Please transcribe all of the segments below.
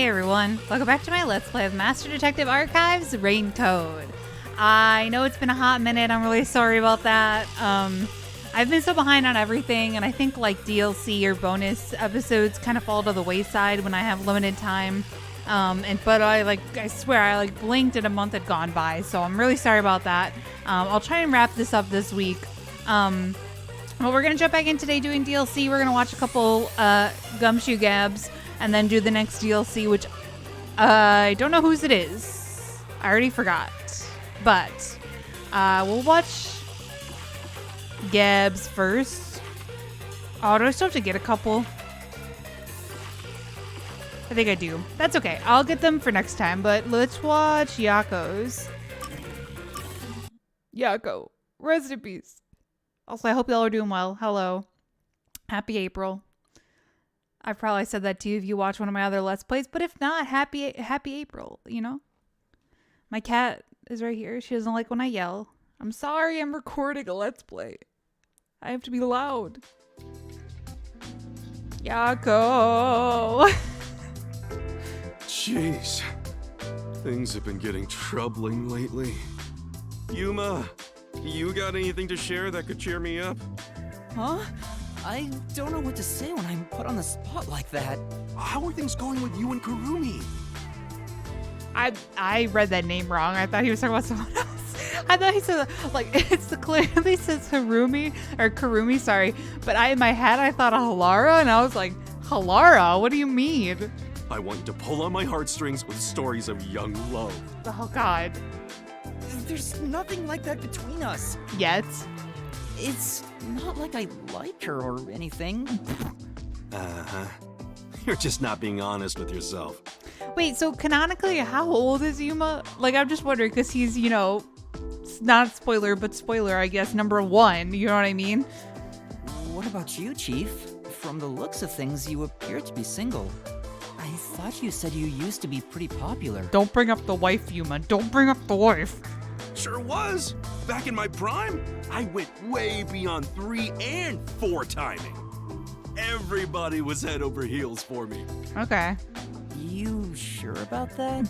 Hey everyone, welcome back to my Let's Play of Master Detective Archives Rain Code. I know it's been a hot minute, I'm really sorry about that. I've been so behind on everything, and I think like DLC or bonus episodes kind of fall to the wayside when I have limited time. But I swear I blinked and a month had gone by, so I'm really sorry about that. I'll try and wrap this up this week. Well, we're gonna jump back in today doing DLC. We're gonna watch a couple Gumshoe Gabs and then do the next DLC, which I don't know whose it is. I already forgot. But we'll watch Gabs first. Oh, do I still have to get a couple? I think I do. That's okay. I'll get them for next time, but let's watch Yako's. Yako, rest in peace. Also, I hope y'all are doing well. Hello. Happy April. I probably said that to you if you watch one of my other Let's Plays, but if not, happy April, you know? My cat is right here. She doesn't like when I yell. I'm sorry, I'm recording a Let's Play. I have to be loud. Yako! Jeez. Things have been getting troubling lately. Yuma, you got anything to share that could cheer me up? Huh? I don't know what to say when I'm put on the spot like that. How are things going with you and Kurumi? I read that name wrong. I thought he was talking about someone else. I thought he said, clearly says Harumi, or Kurumi, sorry. But in my head, I thought of Halara, and I was like, Halara? What do you mean? I want to pull on my heartstrings with stories of young love. Oh, God. There's nothing like that between us. Yet. It's not like I like her or anything. Uh-huh. You're just not being honest with yourself. Wait, so canonically, how old is Yuma? I'm just wondering, because he's, not spoiler, but spoiler, I guess, number 1. You know what I mean? What about you, Chief? From the looks of things, you appear to be single. I thought you said you used to be pretty popular. Don't bring up the wife, Yuma. Don't bring up the wife. Sure was. Back in my prime, I went way beyond 3 and 4 timing. Everybody was head over heels for me. Okay. You sure about that?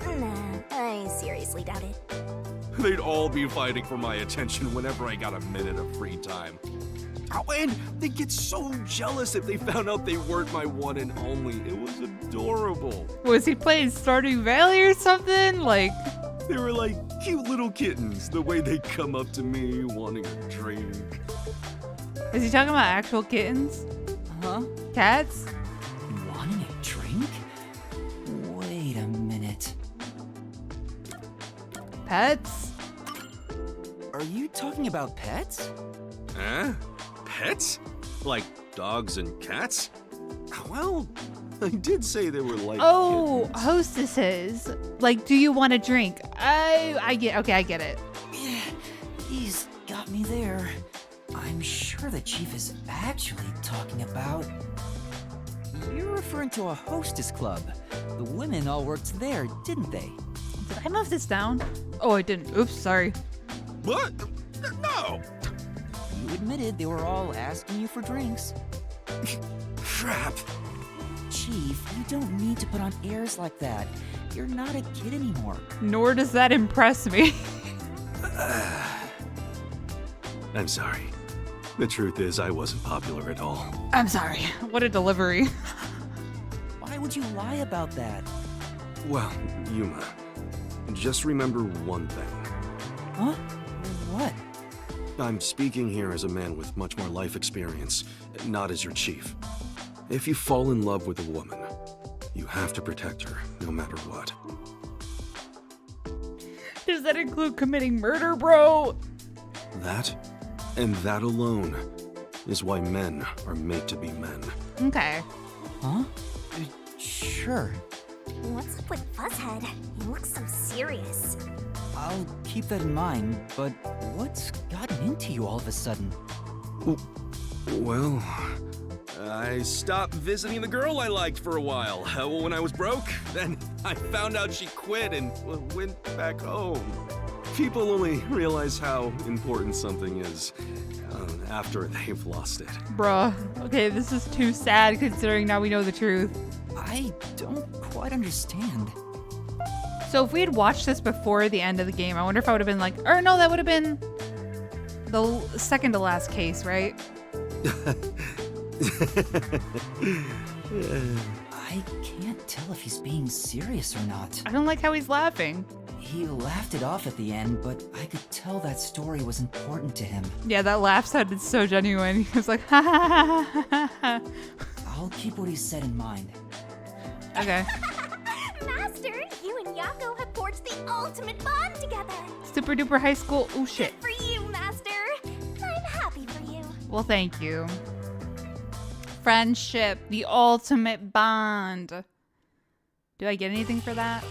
Nah, I seriously doubt it. They'd all be fighting for my attention whenever I got a minute of free time. Oh, and they'd get so jealous if they found out they weren't my one and only. It was adorable. Was he playing Stardew Valley or something? They were like cute little kittens, the way they'd come up to me wanting a drink. Is he talking about actual kittens? Huh? Cats? Wanting a drink? Wait a minute. Pets? Are you talking about pets? Huh? Pets? Like dogs and cats? Well, I did say they were like Oh, kittens. hostesses. Do you want a drink? I get it. Yeah, he's got me there. I'm sure the chief is actually talking about... You're referring to a hostess club. The women all worked there, didn't they? Did I move this down? Oh, I didn't. Oops, sorry. What? No! You admitted they were all asking you for drinks. Crap. Chief, you don't need to put on airs like that. You're not a kid anymore. Nor does that impress me. I'm sorry. The truth is, I wasn't popular at all. I'm sorry. What a delivery. Why would you lie about that? Well, Yuma, just remember one thing. Huh? What? I'm speaking here as a man with much more life experience, not as your chief. If you fall in love with a woman, you have to protect her, no matter what. Does that include committing murder, bro? That, and that alone, is why men are made to be men. Okay. Huh? Sure. What's up with Fuzzhead? He looks so serious. I'll keep that in mind, but what's gotten into you all of a sudden? Well, I stopped visiting the girl I liked for a while. When I was broke, then I found out she quit and went back home. People only realize how important something is after they've lost it. Bruh. Okay, this is too sad considering now we know the truth. I don't quite understand. So if we had watched this before the end of the game, I wonder if I would have been like, or no, that would have been the second to last case, right? I can't tell if he's being serious or not. I don't like how he's laughing. He laughed it off at the end, but I could tell that story was important to him. Yeah, that laugh sounded so genuine. He was like, ha ha ha ha ha ha. I'll keep what he said in mind. Okay. Master, you and Yako have forged the ultimate bond together. Super duper high school. Oh shit. Good for you, Master. I'm happy for you. Well, thank you. Friendship, the ultimate bond. Do I get anything for that?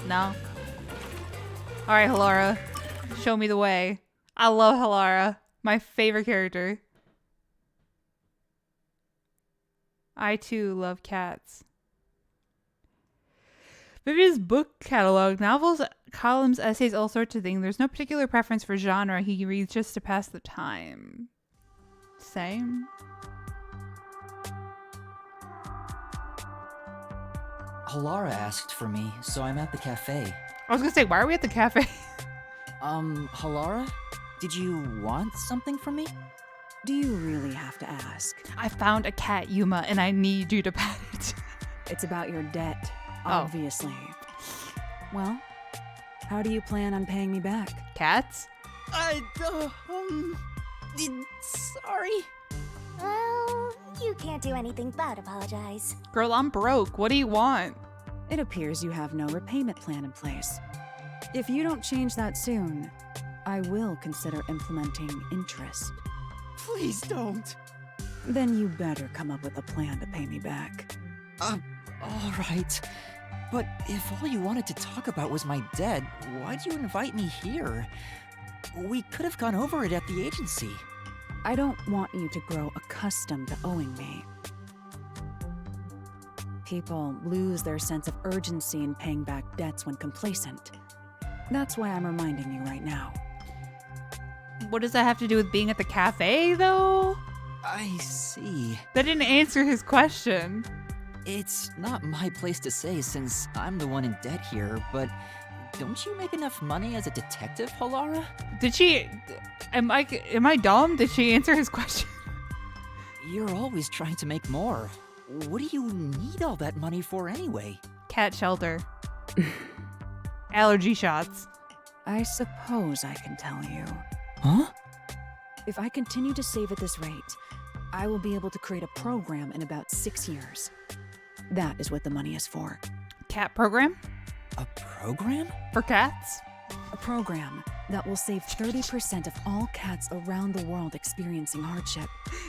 No? Alright, Halara. Show me the way. I love Halara. My favorite character. I too love cats. Vivian's book catalog, novels, columns, essays, all sorts of things. There's no particular preference for genre. He reads just to pass the time. Same. Halara asked for me, so I'm at the cafe. I was gonna say, why are we at the cafe? Halara? Did you want something from me? Do you really have to ask? I found a cat, Yuma, and I need you to pet it. It's about your debt, Oh. obviously. Well, how do you plan on paying me back? Cats? Sorry. Well, you can't do anything but apologize. Girl, I'm broke. What do you want? It appears you have no repayment plan in place. If you don't change that soon, I will consider implementing interest. Please don't. Then you better come up with a plan to pay me back. All right. But if all you wanted to talk about was my debt, why'd you invite me here? We could have gone over it at the agency. I don't want you to grow accustomed to owing me. People lose their sense of urgency in paying back debts when complacent. That's why I'm reminding you right now. What does that have to do with being at the cafe, though? I see. That didn't answer his question. It's not my place to say since I'm the one in debt here, but don't you make enough money as a detective, Halara? Did she... Am I dumb? Did she answer his question? You're always trying to make more. What do you need all that money for anyway? Cat shelter. Allergy shots. I suppose I can tell you. Huh? If I continue to save at this rate, I will be able to create a program in about 6 years. That is what the money is for. Cat program? A program? For cats? A program that will save 30% of all cats around the world experiencing hardship.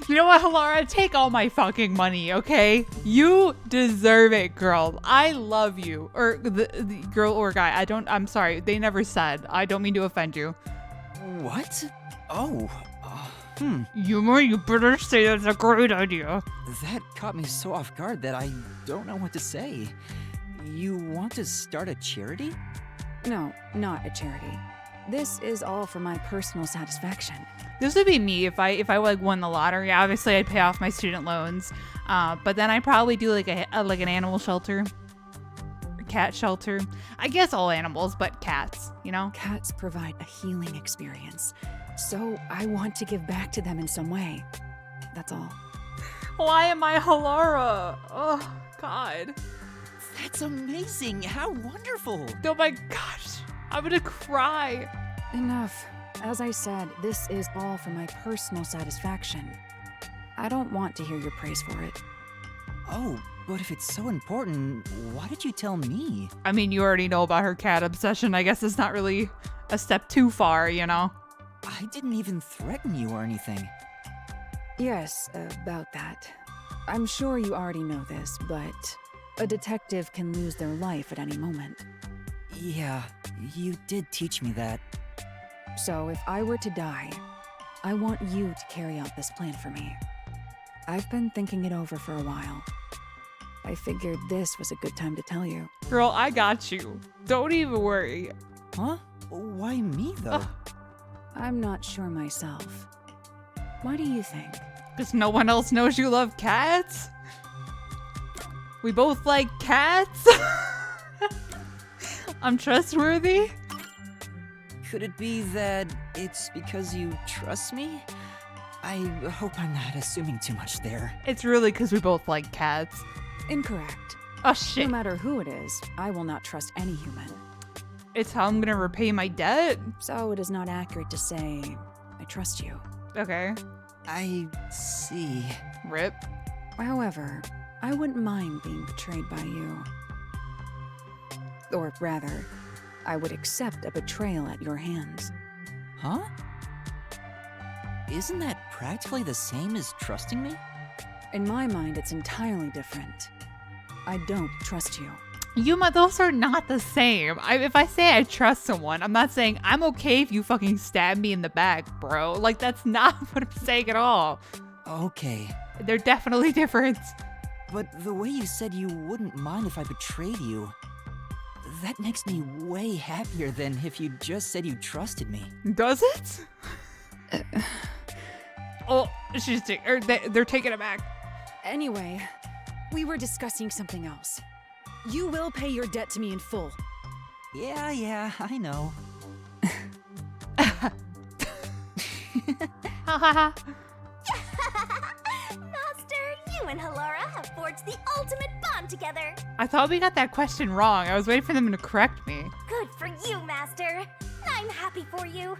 You know what, Halara? Take all my fucking money, okay? You deserve it, girl. I love you. Or the girl or guy. I'm sorry. They never said. I don't mean to offend you. What? Oh, Yuma, you better say that's a great idea. that caught me so off guard that I don't know what to say. You want to start a charity? No, not a charity. This is all for my personal satisfaction. This would be me if I like won the lottery. Obviously, I'd pay off my student loans, but then I'd probably do like an animal shelter, or cat shelter. I guess all animals, but cats. You know. Cats provide a healing experience, so I want to give back to them in some way. That's all. Why am I Halara? Oh God. That's amazing! How wonderful! Oh my gosh. I'm gonna cry. Enough. As I said, this is all for my personal satisfaction. I don't want to hear your praise for it. Oh, but if it's so important, why did you tell me? I mean, you already know about her cat obsession. I guess it's not really a step too far, you know? I didn't even threaten you or anything. Yes, about that. I'm sure you already know this, but a detective can lose their life at any moment. Yeah, you did teach me that. So if I were to die, I want you to carry out this plan for me. I've been thinking it over for a while. I figured this was a good time to tell you. Girl, I got you. Don't even worry. Huh? Why me, though? I'm not sure myself. Why do you think? Because no one else knows you love cats? We both like cats. I'm trustworthy. Could it be that it's because you trust me? I hope I'm not assuming too much there. It's really because we both like cats. Incorrect. Oh No shit. matter who it is, I will not trust any human. It's how I'm gonna repay my debt. So it is not accurate to say, I trust you. Okay. I see. Rip. However, I wouldn't mind being betrayed by you. Or rather, I would accept a betrayal at your hands. Huh? Isn't that practically the same as trusting me? In my mind, it's entirely different. I don't trust you. Those are not the same. If I say I trust someone, I'm not saying I'm okay if you fucking stab me in the back, bro. Like, that's not what I'm saying at all. Okay. They're definitely different. But the way you said you wouldn't mind if I betrayed you, that makes me way happier than if you just said you trusted me. Does it? Oh, they're taking it back. Anyway, we were discussing something else. You will pay your debt to me in full. Yeah, I know. Ha ha ha. Master, you and Halara have forged the ultimate bond together. I thought we got that question wrong. I was waiting for them to correct me. Good for you, Master. I'm happy for you.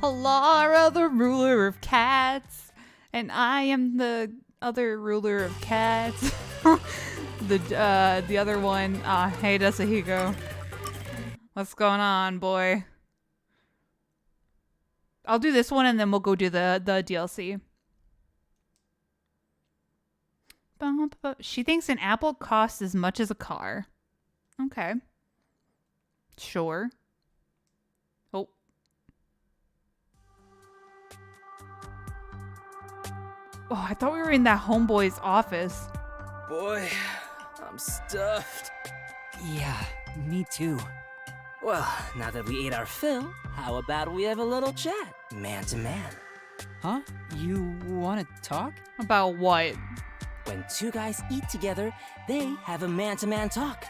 Halara, the ruler of cats, and I am the other ruler of cats. the other one. Hey, Desahiko. What's going on, boy? I'll do this one and then we'll go do the DLC. She thinks an apple costs as much as a car. Okay. Sure. Oh. Oh, I thought we were in that homeboy's office. Boy, I'm stuffed. Yeah, me too. Well, now that we ate our fill, how about we have a little chat, man to man? Huh? You wanna talk? About what? When two guys eat together, they have a man-to-man talk.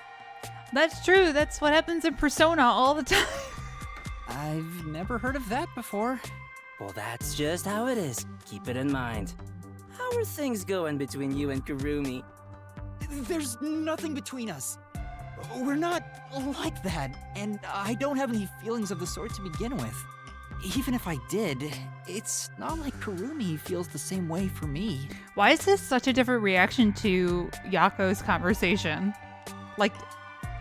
That's true. That's what happens in Persona all the time. I've never heard of that before. Well, that's just how it is. Keep it in mind. How are things going between you and Kurumi? There's nothing between us. We're not like that, and I don't have any feelings of the sort to begin with. Even if I did, it's not like Kurumi feels the same way for me. Why is this such a different reaction to Yako's conversation? Like,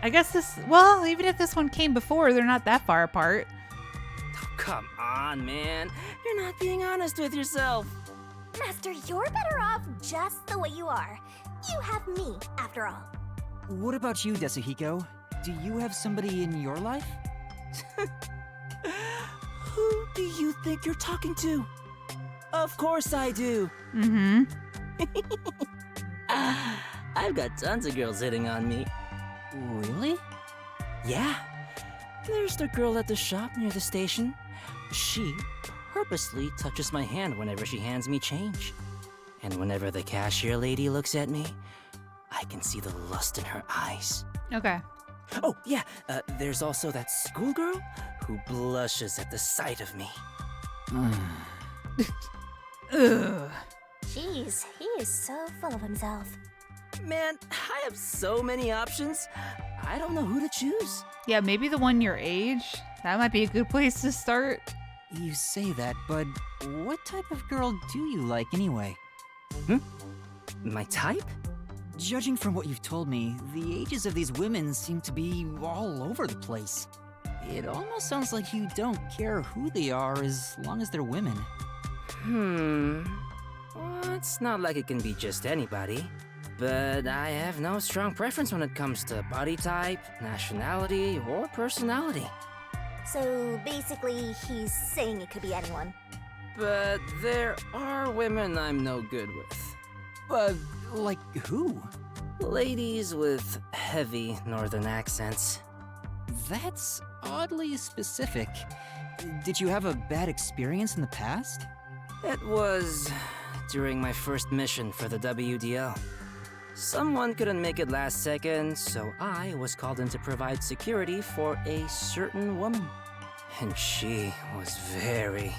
I guess well, even if this one came before, they're not that far apart. Oh, come on, man. You're not being honest with yourself. Master, you're better off just the way you are. You have me, after all. What about you, Desahiko? Do you have somebody in your life? Who do you think you're talking to? Of course I do. Mm-hmm. I've got tons of girls hitting on me. Really? Yeah. There's the girl at the shop near the station. She purposely touches my hand whenever she hands me change. And whenever the cashier lady looks at me, I can see the lust in her eyes. Okay. Oh, yeah, there's also that schoolgirl who blushes at the sight of me. Ugh. Jeez, he is so full of himself. Man, I have so many options. I don't know who to choose. Yeah, maybe the one your age. That might be a good place to start. You say that, but what type of girl do you like anyway? My type? Judging from what you've told me, the ages of these women seem to be all over the place. It almost sounds like you don't care who they are as long as they're women. Well, it's not like it can be just anybody. But I have no strong preference when it comes to body type, nationality, or personality. So basically, he's saying it could be anyone. But there are women I'm no good with. Like who? Ladies with heavy northern accents. That's oddly specific. Did you have a bad experience in the past? It was during my first mission for the WDL. Someone couldn't make it last second, so I was called in to provide security for a certain woman. And she was very,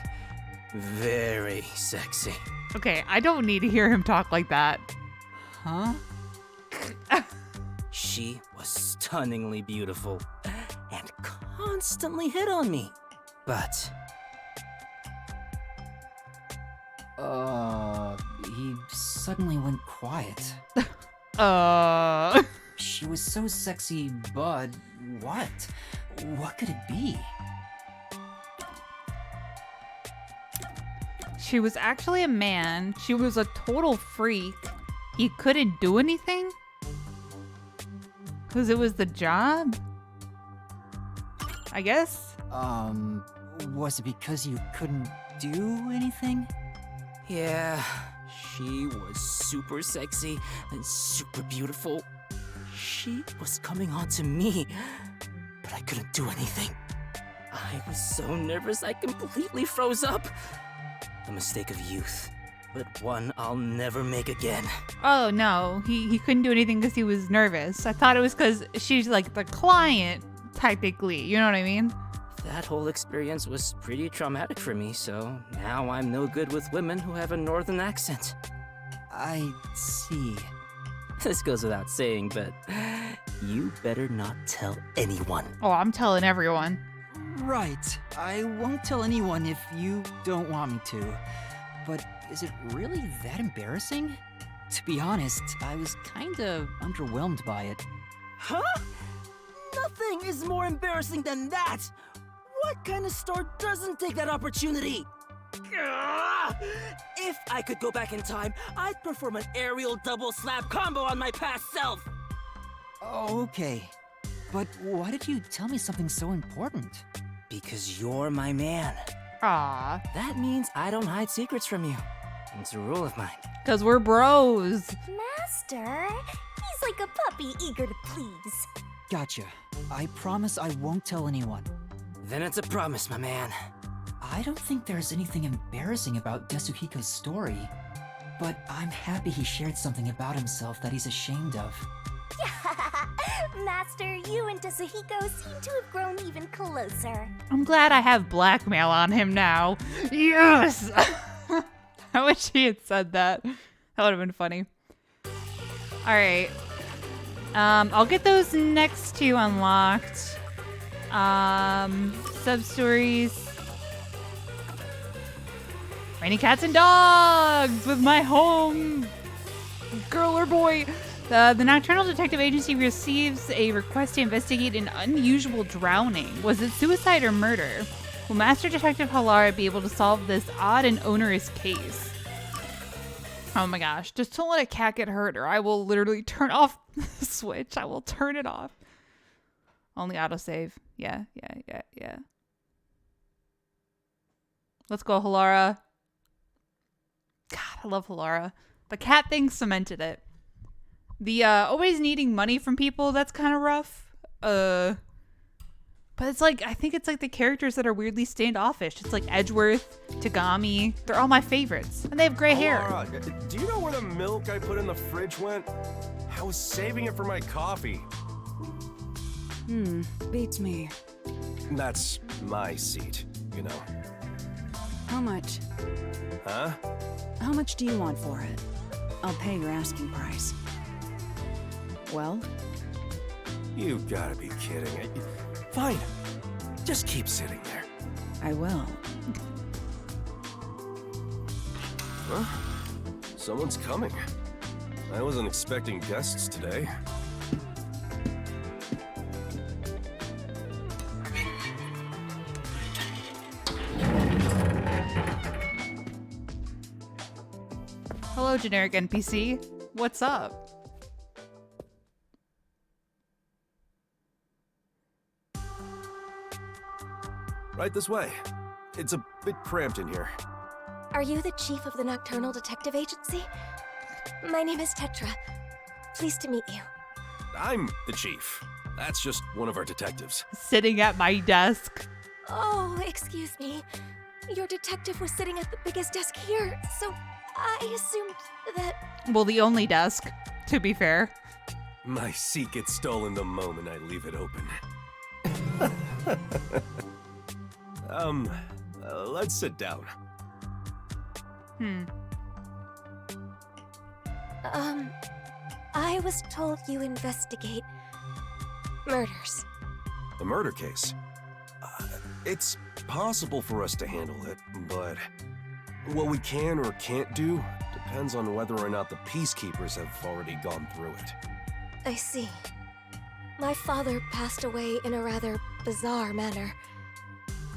very sexy. Okay, I don't need to hear him talk like that. Huh? She was stunningly beautiful and constantly hit on me. But He suddenly went quiet. She was so sexy, but what? What could it be? She was actually a man. She was a total freak. He couldn't do anything? Because it was the job? I guess? Was it because you couldn't do anything? yeah, she was super sexy and super beautiful. She was coming on to me, but I couldn't do anything. I was so nervous I completely froze up. A mistake of youth, but one I'll never make again. Oh no, he couldn't do anything because he was nervous. I thought it was because she's like the client, technically. You know what I mean? That whole experience was pretty traumatic for me, so now I'm no good with women who have a northern accent. I see. This goes without saying, but you better not tell anyone. Oh, I'm telling everyone. Right. I won't tell anyone if you don't want me to. But is it really that embarrassing? To be honest, I was kinda underwhelmed by it. Huh? Nothing is more embarrassing than that! What kind of store doesn't take that opportunity? Ugh! If I could go back in time, I'd perform an aerial double slap combo on my past self! Okay. But why did you tell me something so important? Because you're my man. Aw, That means I don't hide secrets from you. It's a rule of mine. because we're bros. Master, he's like a puppy eager to please. Gotcha. I promise I won't tell anyone. Then it's a promise, my man. I don't think there's anything embarrassing about Desuhiko's story. But I'm happy he shared something about himself that he's ashamed of. Master, you and Desuhiko seem to have grown even closer. I'm glad I have blackmail on him now. Yes! I wish he had said that. That would have been funny. Alright. I'll get those next two unlocked. Sub-stories. Raining cats and dogs with my home girl or boy. The Nocturnal Detective Agency receives a request to investigate an unusual drowning. Was it suicide or murder? Will Master Detective Halara be able to solve this odd and onerous case? Oh my gosh, just don't let a cat get hurt or I will literally turn off the switch. I will turn it off. Only autosave. Yeah. Let's go, Halara. God, I love Halara. The cat thing cemented it. The always needing money from people, that's kind of rough. But it's like, I think it's like the characters that are weirdly standoffish. It's like Edgeworth, Tagami. They're all my favorites. And they have gray hair. Alara, do you know where the milk I put in the fridge went? I was saving it for my coffee. Beats me. That's my seat, you know. How much? Huh? How much do you want for it? I'll pay your asking price. Well, You gotta be kidding. Fine. Just keep sitting there. I will. Huh? Someone's coming. I wasn't expecting guests today. Hello, generic NPC. What's up? Right this way. It's a bit cramped in here. Are you the chief of the Nocturnal Detective Agency? My name is Tetra. Pleased to meet you. I'm the chief. That's just one of our detectives. Sitting at my desk. Oh, excuse me. Your detective was sitting at the biggest desk here, so I assumed that... Well, the only desk. to be fair. My seat gets stolen the moment I leave it open. Let's sit down. I was told you investigate murders. A murder case. It's possible for us to handle it, but what we can or can't do depends on whether or not the peacekeepers have already gone through it. I see. My father passed away in a rather bizarre manner.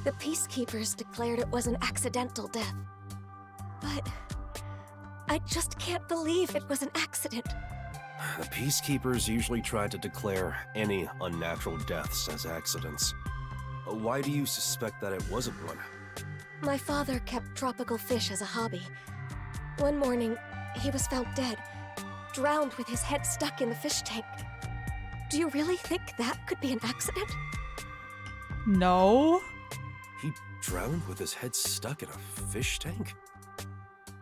The peacekeepers declared it was an accidental death. But I just can't believe it was an accident. The peacekeepers usually try to declare any unnatural deaths as accidents. Why do you suspect that it wasn't one? My father kept tropical fish as a hobby. One morning, he was found dead, drowned with his head stuck in the fish tank. Do you really think that could be an accident? No. He drowned with his head stuck in a fish tank?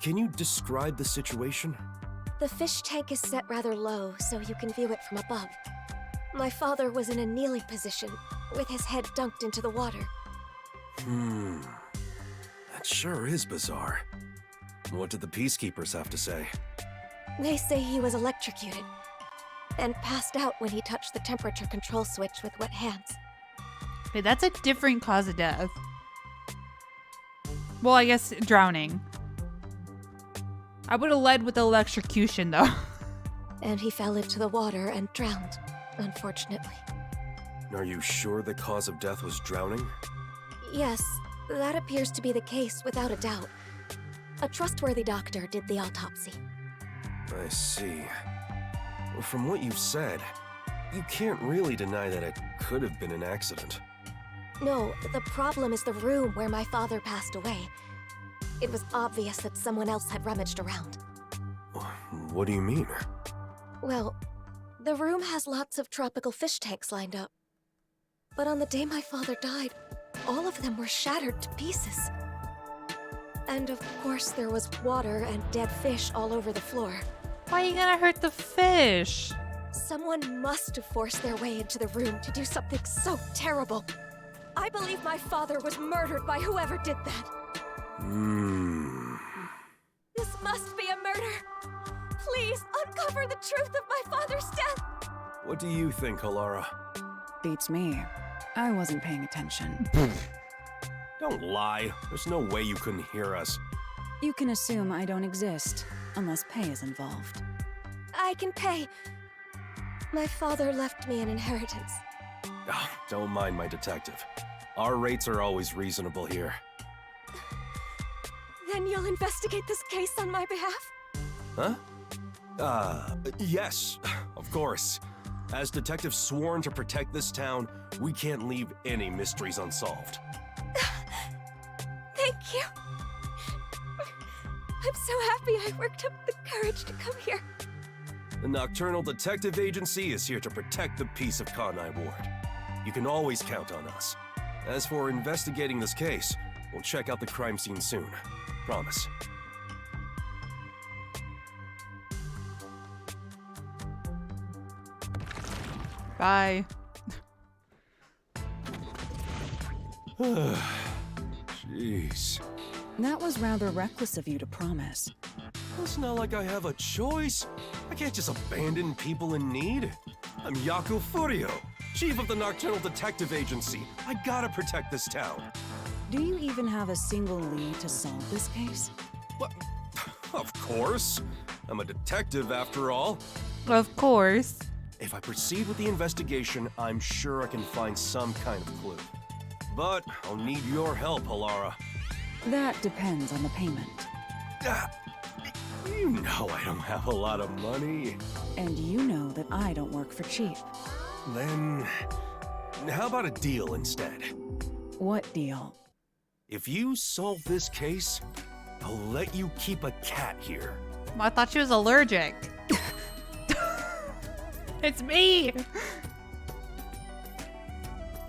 Can you describe the situation? The fish tank is set rather low, so you can view it from above. My father was in a kneeling position, with his head dunked into the water. That sure is bizarre. What did the peacekeepers have to say? They say he was electrocuted, and passed out when he touched the temperature control switch with wet hands. Wait, that's a different cause of death. Well, I guess drowning. I would have led with electrocution, though. And he fell into the water and drowned, unfortunately. Are you sure the cause of death was drowning? Yes, that appears to be the case without a doubt. A trustworthy doctor did the autopsy. I see. From what you've said, you can't really deny that it could have been an accident. No, the problem is the room where my father passed away. It was obvious that someone else had rummaged around. What do you mean? Well, the room has lots of tropical fish tanks lined up. But on the day my father died, all of them were shattered to pieces. And of course, there was water and dead fish all over the floor. Why are you gonna hurt the fish? Someone must have forced their way into the room to do something so terrible. I believe my father was murdered by whoever did that. This must be a murder. Please uncover the truth of my father's death. What do you think, Alara? Beats me. I wasn't paying attention. Don't lie. There's no way you couldn't hear us. You can assume I don't exist, unless pay is involved. I can pay. My father left me an inheritance. Oh, don't mind my detective. Our rates are always reasonable here. Then you'll investigate this case on my behalf? Huh? Yes, of course. As detectives sworn to protect this town, we can't leave any mysteries unsolved. Thank you. I'm so happy I worked up the courage to come here. The Nocturnal Detective Agency is here to protect the peace of Kanai Ward. You can always count on us. As for investigating this case, we'll check out the crime scene soon. Promise. Bye. Jeez. That was rather reckless of you to promise. It's not like I have a choice. I can't just abandon people in need. I'm Yaku Furio, chief of the Nocturnal Detective Agency. I gotta protect this town. Do you even have a single lead to solve this case? What? Of course. I'm a detective after all. Of course. If I proceed with the investigation, I'm sure I can find some kind of clue. But I'll need your help, Alara. That depends on the payment. You know I don't have a lot of money. And you know that I don't work for cheap. Then, how about a deal instead? What deal? If you solve this case, I'll let you keep a cat here. I thought she was allergic. It's me.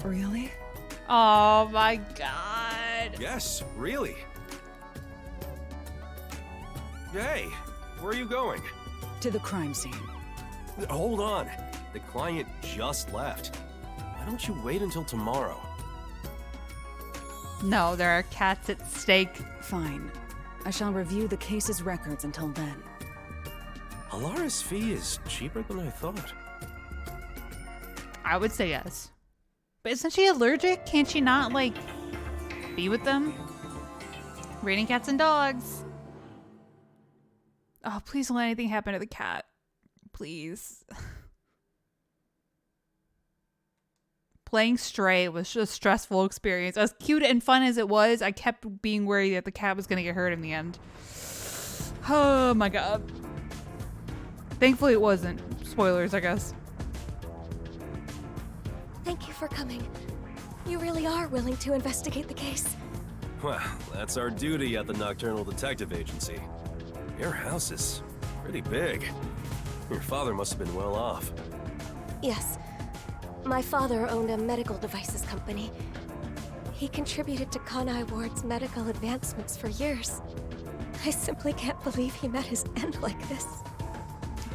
Really? Oh my god. Yes, really. Hey, where are you going? To the crime scene. Hold on. The client just left. Why don't you wait until tomorrow? No, there are cats at stake. Fine. I shall review the case's records until then. Alara's fee is cheaper than I thought. I would say yes. But isn't she allergic? Can't she not, like, be with them? Raining cats and dogs. Oh, please don't let anything happen to the cat. Please. Playing Stray was just a stressful experience. As cute and fun as it was, I kept being worried that the cat was going to get hurt in the end. Oh my god. Thankfully it wasn't. Spoilers, I guess. Thank you for coming. You really are willing to investigate the case. Well, that's our duty at the Nocturnal Detective Agency. Your house is pretty big. Your father must have been well off. Yes. My father owned a medical devices company. He contributed to Kanai Ward's medical advancements for years. I simply can't believe he met his end like this.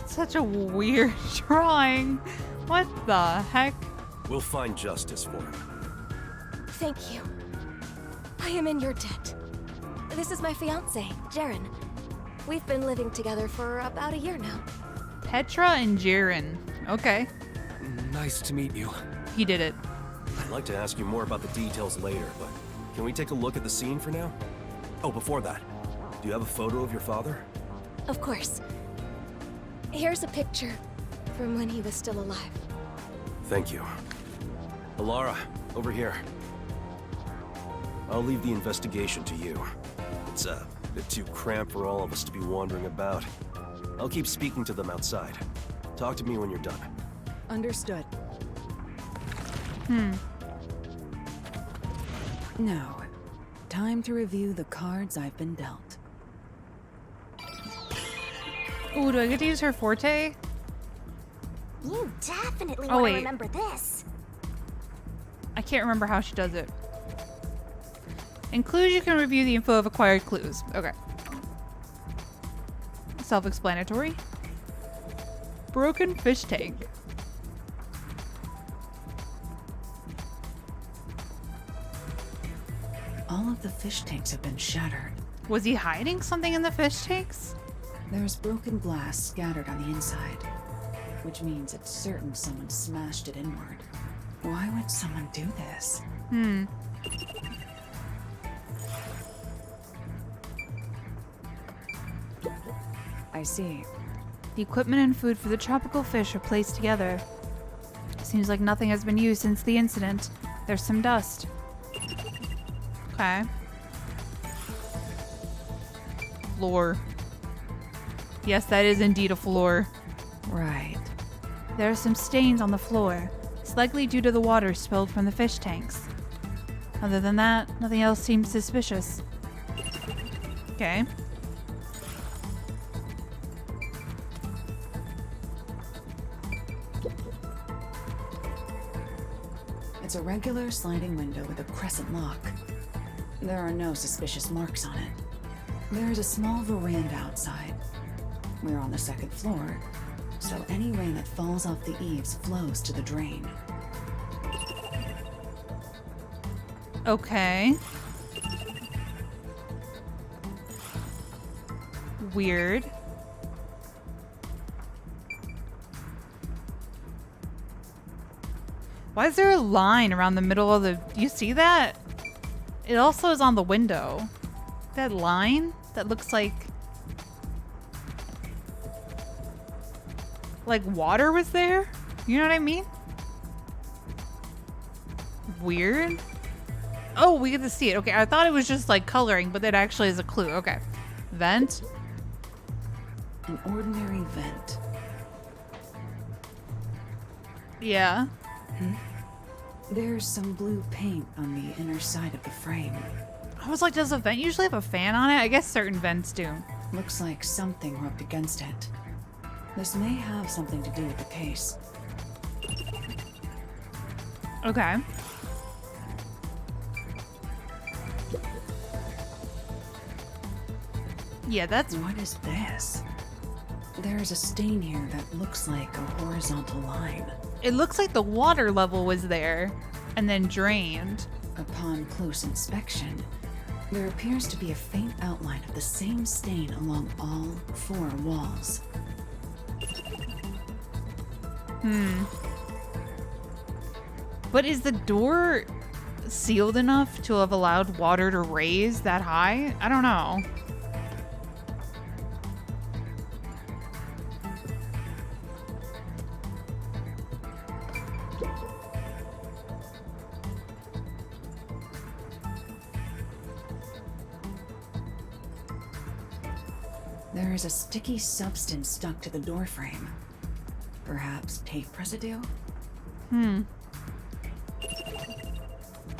Such a weird drawing. What the heck? We'll find justice for him. Thank you. I am in your debt. This is my fiancé, Jaren. We've been living together for about a year now. Petra and Jiren. Okay. Nice to meet you. He did it. I'd like to ask you more about the details later, but can we take a look at the scene for now? Oh, before that, do you have a photo of your father? Of course. Here's a picture from when he was still alive. Thank you. Alara, over here. I'll leave the investigation to you. It's a bit too cramped for all of us to be wandering about. I'll keep speaking to them outside. Talk to me when you're done. Understood. Now, time to review the cards I've been dealt. Ooh, do I get to use her forte? You definitely Oh, want wait. to remember this. I can't remember how she does it. In clues, you can review the info of acquired clues. Okay. Self-explanatory. Broken fish tank. All of the fish tanks have been shattered. Was he hiding something in the fish tanks? There's broken glass scattered on the inside, which means it's certain someone smashed it inward. Why would someone do this? I see. The equipment and food for the tropical fish are placed together. Seems like nothing has been used since the incident. There's some dust. Okay. Floor. Yes, that is indeed a floor. Right. There are some stains on the floor. It's likely due to the water spilled from the fish tanks. Other than that, nothing else seems suspicious. Okay. It's a regular sliding window with a crescent lock. There are no suspicious marks on it. There is a small veranda outside. We're on the second floor, so any rain that falls off the eaves flows to the drain. Okay. Weird. Why is there a line around the middle of the... Do you see that? It also is on the window. That line that looks like water was there? You know what I mean? Weird. Oh, we get to see it. Okay, I thought it was just like coloring, but that actually is a clue. Okay. Vent. An ordinary vent. Yeah. There's some blue paint on the inner side of the frame. I was like, does a vent usually have a fan on it? I guess certain vents do. Looks like something rubbed against it. This may have something to do with the case. Okay. Yeah, that's... What is this? There's a stain here that looks like a horizontal line. It looks like the water level was there and then drained. Upon close inspection, there appears to be a faint outline of the same stain along all 4 walls. But is the door sealed enough to have allowed water to raise that high? I don't know. There is a sticky substance stuck to the door frame. Perhaps tape residue?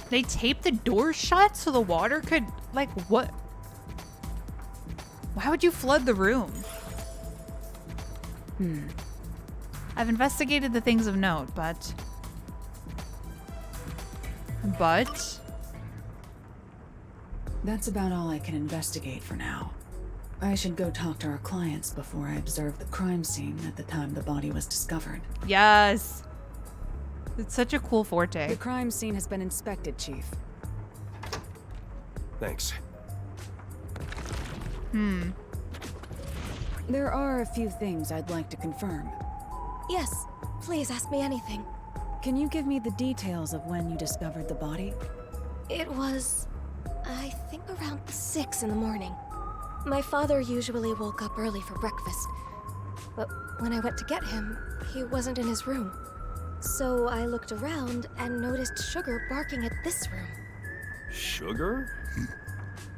They taped the door shut so the water could, like, what? Why would you flood the room? I've investigated the things of note, but... That's about all I can investigate for now. I should go talk to our clients before I observe the crime scene at the time the body was discovered. Yes! It's such a cool The forte. crime scene has been inspected, Chief. Thanks. There are a few things I'd like to confirm. Yes, please ask me anything. Can you give me the details of when you discovered the body? It was, I think, around 6 in the morning. My father usually woke up early for breakfast, but when I went to get him, he wasn't in his room. So I looked around and noticed Sugar barking at this room. Sugar?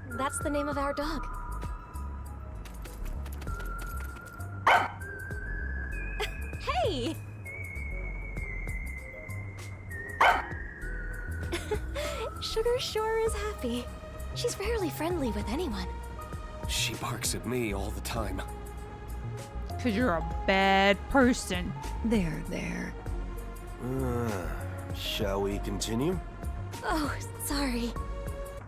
That's the name of our dog. Hey! Sugar sure is happy. She's rarely friendly with anyone. She barks at me all the time. Because you're a bad person. There. Shall we continue? Oh, sorry.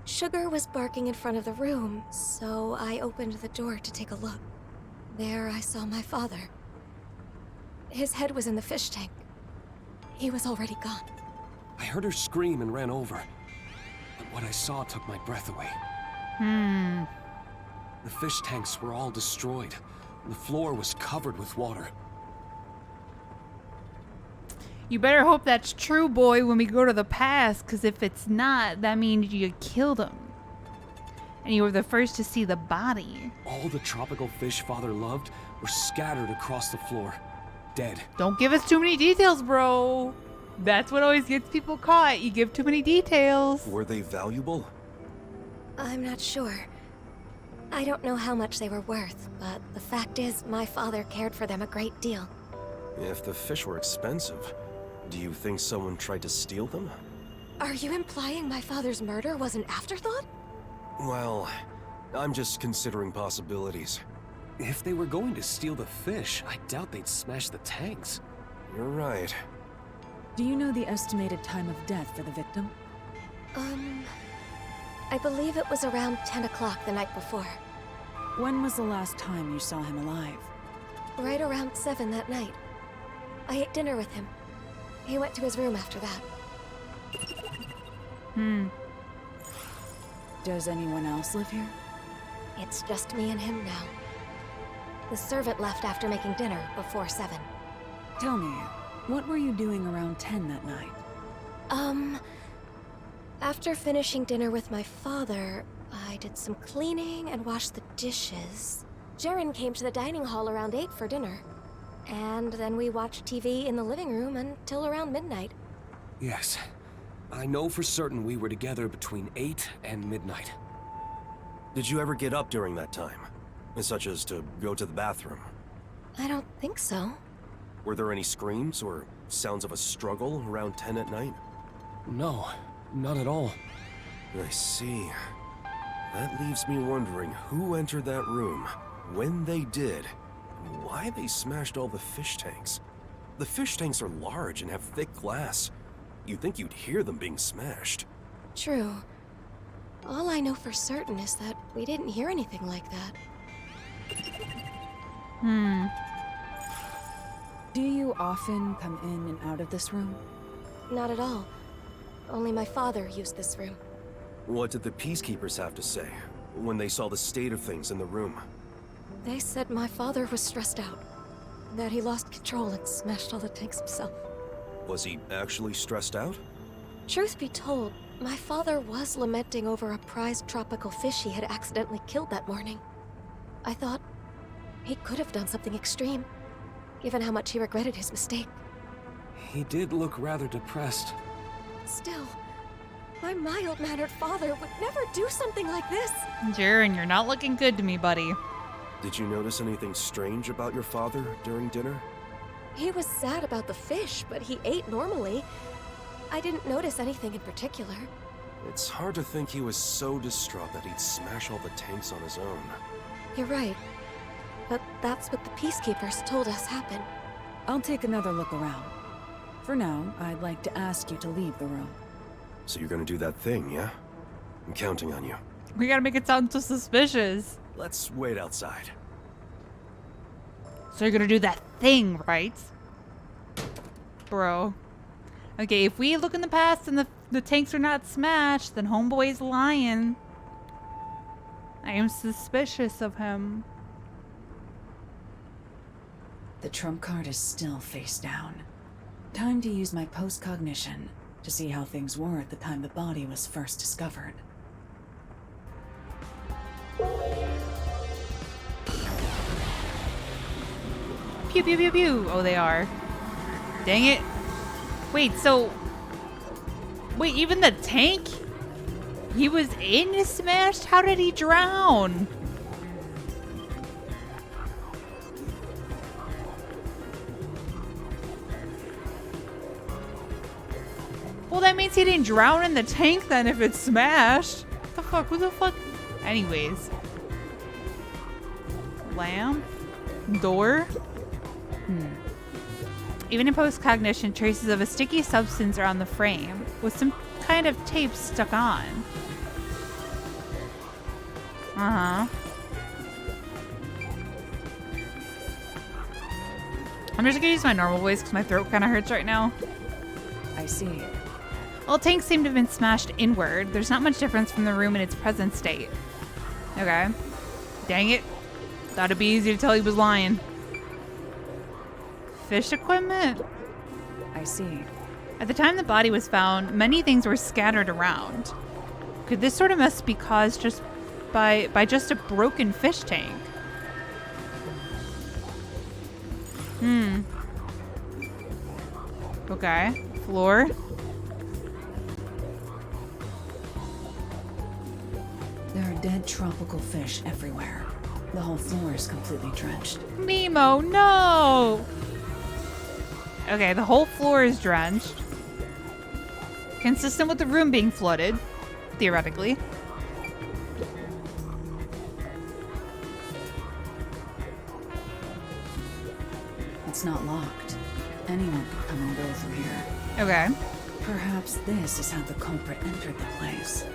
Sugar was barking in front of the room, so I opened the door to take a look. There I saw my father. His head was in the fish tank. He was already gone. I heard her scream and ran over. But what I saw took my breath away. The fish tanks were all destroyed. The floor was covered with water. You better hope that's true, boy, when we go to the past, because if it's not, that means you killed him. And you were the first to see the body. All the tropical fish Father loved were scattered across the floor, dead. Don't give us too many details, bro. That's what always gets people caught. You give too many details. Were they valuable? I'm not sure. I don't know how much they were worth, but the fact is, my father cared for them a great deal. If the fish were expensive, do you think someone tried to steal them? Are you implying my father's murder was an afterthought? Well, I'm just considering possibilities. If they were going to steal the fish, I doubt they'd smash the tanks. You're right. Do you know the estimated time of death for the victim? I believe it was around 10 o'clock the night before. When was the last time you saw him alive? Right around 7 that night. I ate dinner with him. He went to his room after that. Does anyone else live here? It's just me and him now. The servant left after making dinner before 7. Tell me, what were you doing around 10 that night? After finishing dinner with my father, I did some cleaning and washed the dishes. Jaren came to the dining hall around 8 for dinner. And then we watched TV in the living room until around midnight. Yes. I know for certain we were together between 8 and midnight. Did you ever get up during that time? Such as to go to the bathroom? I don't think so. Were there any screams or sounds of a struggle around 10 at night? No, not at all. I see. That leaves me wondering who entered that room, when they did, and why they smashed all the fish tanks. The fish tanks are large and have thick glass. You'd think you'd hear them being smashed. True. All I know for certain is that we didn't hear anything like that. Do you often come in and out of this room? Not at all. Only my father used this room. What did the Peacekeepers have to say when they saw the state of things in the room? They said my father was stressed out. That he lost control and smashed all the tanks himself. Was he actually stressed out? Truth be told, my father was lamenting over a prized tropical fish he had accidentally killed that morning. I thought he could have done something extreme, given how much he regretted his mistake. He did look rather depressed. Still, my mild-mannered father would never do something like this. Jaren, you're not looking good to me, buddy. Did you notice anything strange about your father during dinner? He was sad about the fish, but he ate normally. I didn't notice anything in particular. It's hard to think he was so distraught that he'd smash all the tanks on his own. You're right. But that's what the Peacekeepers told us happened. I'll take another look around. For now, I'd like to ask you to leave the room. So you're gonna do that thing, yeah? I'm counting on you. We gotta make it sound so suspicious. Let's wait outside. So you're gonna do that thing, right? Bro. Okay, if we look in the past and the tanks are not smashed, then homeboy's lying. I am suspicious of him. The trump card is still face down. Time to use my post-cognition to see how things were at the time the body was first discovered. Pew pew pew pew. Oh, they are. Dang it. Wait, so... Wait, even the tank he was in is smashed? How did he drown? Well, that means he didn't drown in the tank then if it's smashed. What the fuck? Who the fuck? Anyways. Lamp? Door? Even in post-cognition, traces of a sticky substance are on the frame, with some kind of tape stuck on. Uh-huh. I'm just gonna use my normal voice because my throat kind of hurts right now. I see. All tanks seem to have been smashed inward. There's not much difference from the room in its present state. Okay. Dang it. Thought it'd be easy to tell he was lying. Fish equipment? I see. At the time the body was found, many things were scattered around. Could this sort of mess be caused just by just a broken fish tank? Okay. Floor. There are dead tropical fish everywhere. The whole floor is completely drenched. Nemo, no! Okay, the whole floor is drenched. Consistent with the room being flooded, theoretically. It's not locked. Anyone could come and go through here. Okay. Perhaps this is how the culprit entered the place.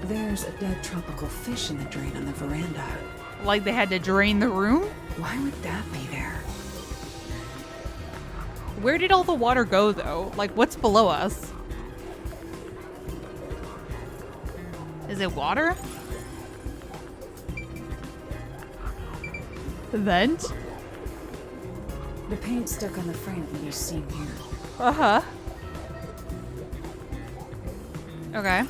There's a dead tropical fish in the drain on the veranda. Like they had to drain the room? Why would that be there? Where did all the water go, though? Like, what's below us? Is it water? The vent? The paint stuck on the frame can be seen here. Uh-huh. Okay.